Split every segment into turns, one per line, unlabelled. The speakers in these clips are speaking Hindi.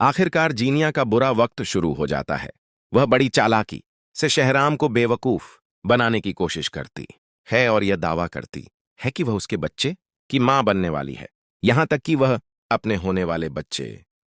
आखिरकार जीनिया का बुरा वक्त शुरू हो जाता है। वह बड़ी चालाकी से शहराम को बेवकूफ बनाने की कोशिश करती है और यह दावा करती है कि वह उसके बच्चे की मां बनने वाली है। यहां तक कि वह अपने होने वाले बच्चे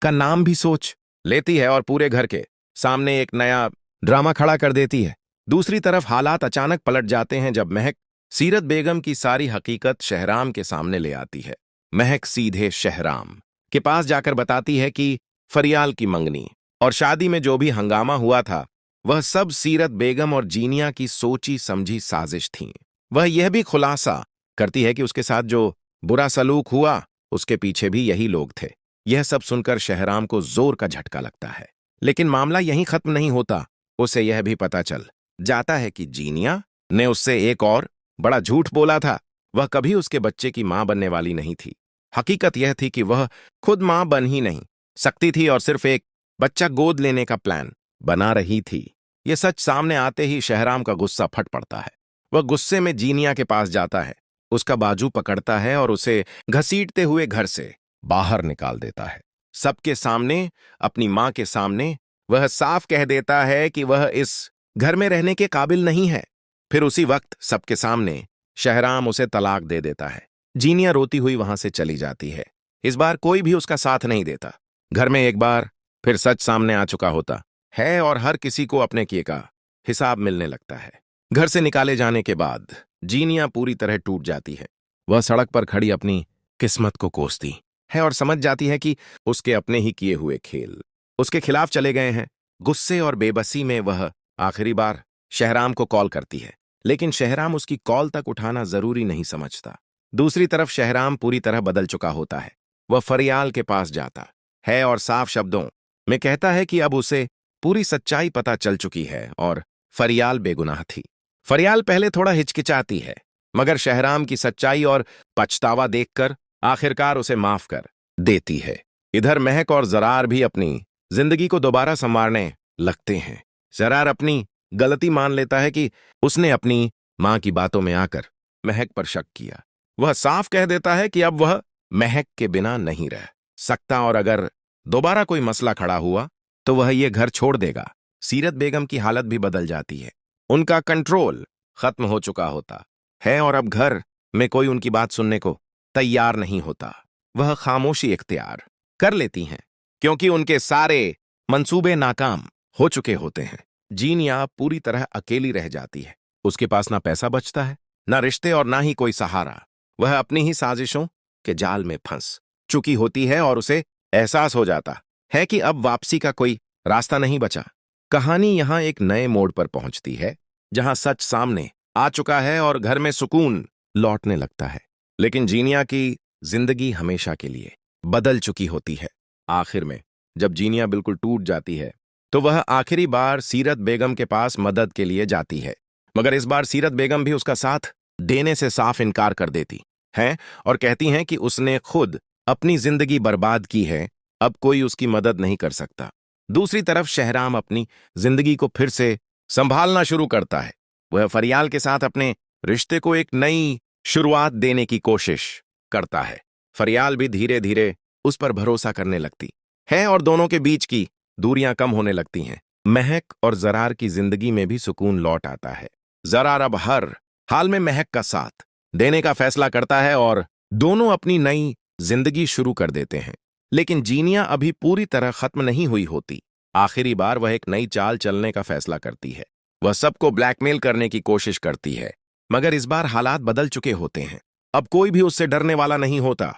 का नाम भी सोच लेती है और पूरे घर के सामने एक नया ड्रामा खड़ा कर देती है। दूसरी तरफ हालात अचानक पलट जाते हैं जब महक सीरत बेगम की सारी हकीकत शहराम के सामने ले आती है। महक सीधे शहराम के पास जाकर बताती है कि फरियाल की मंगनी और शादी में जो भी हंगामा हुआ था वह सब सीरत बेगम और जीनिया की सोची समझी साजिश थी। वह यह भी खुलासा करती है कि उसके साथ जो बुरा सलूक हुआ उसके पीछे भी यही लोग थे। यह सब सुनकर शहराम को जोर का झटका लगता है, लेकिन मामला यहीं खत्म नहीं होता। उसे यह भी पता चल जाता है कि जीनिया ने उससे एक और बड़ा झूठ बोला था। वह कभी उसके बच्चे की मां बनने वाली नहीं थी। हकीकत यह थी कि वह खुद मां बन ही नहीं सकती थी और सिर्फ एक बच्चा गोद लेने का प्लान बना रही थी। यह सच सामने आते ही शहराम का गुस्सा फट पड़ता है। वह गुस्से में जीनिया के पास जाता है, उसका बाजू पकड़ता है और उसे घसीटते हुए घर से बाहर निकाल देता है। सबके सामने, अपनी मां के सामने वह साफ कह देता है कि वह इस घर में रहने के काबिल नहीं है। फिर उसी वक्त सबके सामने शहराम उसे तलाक दे देता है। जीनिया रोती हुई वहां से चली जाती है। इस बार कोई भी उसका साथ नहीं देता। घर में एक बार फिर सच सामने आ चुका होता है और हर किसी को अपने किए का हिसाब मिलने लगता है। घर से निकाले जाने के बाद जीनिया पूरी तरह टूट जाती है। वह सड़क पर खड़ी अपनी किस्मत को कोसती है और समझ जाती है कि उसके अपने ही किए हुए खेल उसके खिलाफ चले गए हैं। गुस्से और बेबसी में वह आखिरी बार शहराम को कॉल करती है, लेकिन शहराम उसकी कॉल तक उठाना जरूरी नहीं समझता। दूसरी तरफ शहराम पूरी तरह बदल चुका होता है। वह फरियाल के पास जाता है और साफ शब्दों में कहता है कि अब उसे पूरी सच्चाई पता चल चुकी है और फरियाल बेगुनाह थी। फरियाल पहले थोड़ा हिचकिचाती है, मगर शहराम की सच्चाई और पछतावा देखकर आखिरकार उसे माफ कर देती है। इधर महक और जरार भी अपनी जिंदगी को दोबारा संवारने लगते हैं। जरार अपनी गलती मान लेता है कि उसने अपनी मां की बातों में आकर महक पर शक किया। वह साफ कह देता है कि अब वह महक के बिना नहीं रह सकता और अगर दोबारा कोई मसला खड़ा हुआ तो वह ये घर छोड़ देगा। सीरत बेगम की हालत भी बदल जाती है। उनका कंट्रोल खत्म हो चुका होता है और अब घर में कोई उनकी बात सुनने को तैयार नहीं होता। वह खामोशी इख्तियार कर लेती हैं क्योंकि उनके सारे मंसूबे नाकाम हो चुके होते हैं। जीनिया पूरी तरह अकेली रह जाती है। उसके पास ना पैसा बचता है, ना रिश्ते और ना ही कोई सहारा। वह अपनी ही साजिशों के जाल में फंस चुकी होती है और उसे एहसास हो जाता है कि अब वापसी का कोई रास्ता नहीं बचा। कहानी यहां एक नए मोड़ पर पहुंचती है जहां सच सामने आ चुका है और घर में सुकून लौटने लगता है। लेकिन जीनिया की जिंदगी हमेशा के लिए बदल चुकी होती है। आखिर में जब जीनिया बिल्कुल टूट जाती है तो वह आखिरी बार सीरत बेगम के पास मदद के लिए जाती है, मगर इस बार सीरत बेगम भी उसका साथ देने से साफ इनकार कर देती हैं और कहती हैं कि उसने खुद अपनी जिंदगी बर्बाद की है, अब कोई उसकी मदद नहीं कर सकता। दूसरी तरफ शहराम अपनी जिंदगी को फिर से संभालना शुरू करता है। वह फरियाल के साथ अपने रिश्ते को एक नई शुरुआत देने की कोशिश करता है। फरियाल भी धीरे धीरे उस पर भरोसा करने लगती है और दोनों के बीच की दूरियां कम होने लगती हैं। महक और जरार की जिंदगी में भी सुकून लौट आता है। जरार अब हर हाल में महक का साथ देने का फैसला करता है और दोनों अपनी नई जिंदगी शुरू कर देते हैं। लेकिन जीनिया अभी पूरी तरह खत्म नहीं हुई होती। आखिरी बार वह एक नई चाल चलने का फैसला करती है। वह सबको ब्लैकमेल करने की कोशिश करती है, मगर इस बार हालात बदल चुके होते हैं। अब कोई भी उससे डरने वाला नहीं होता।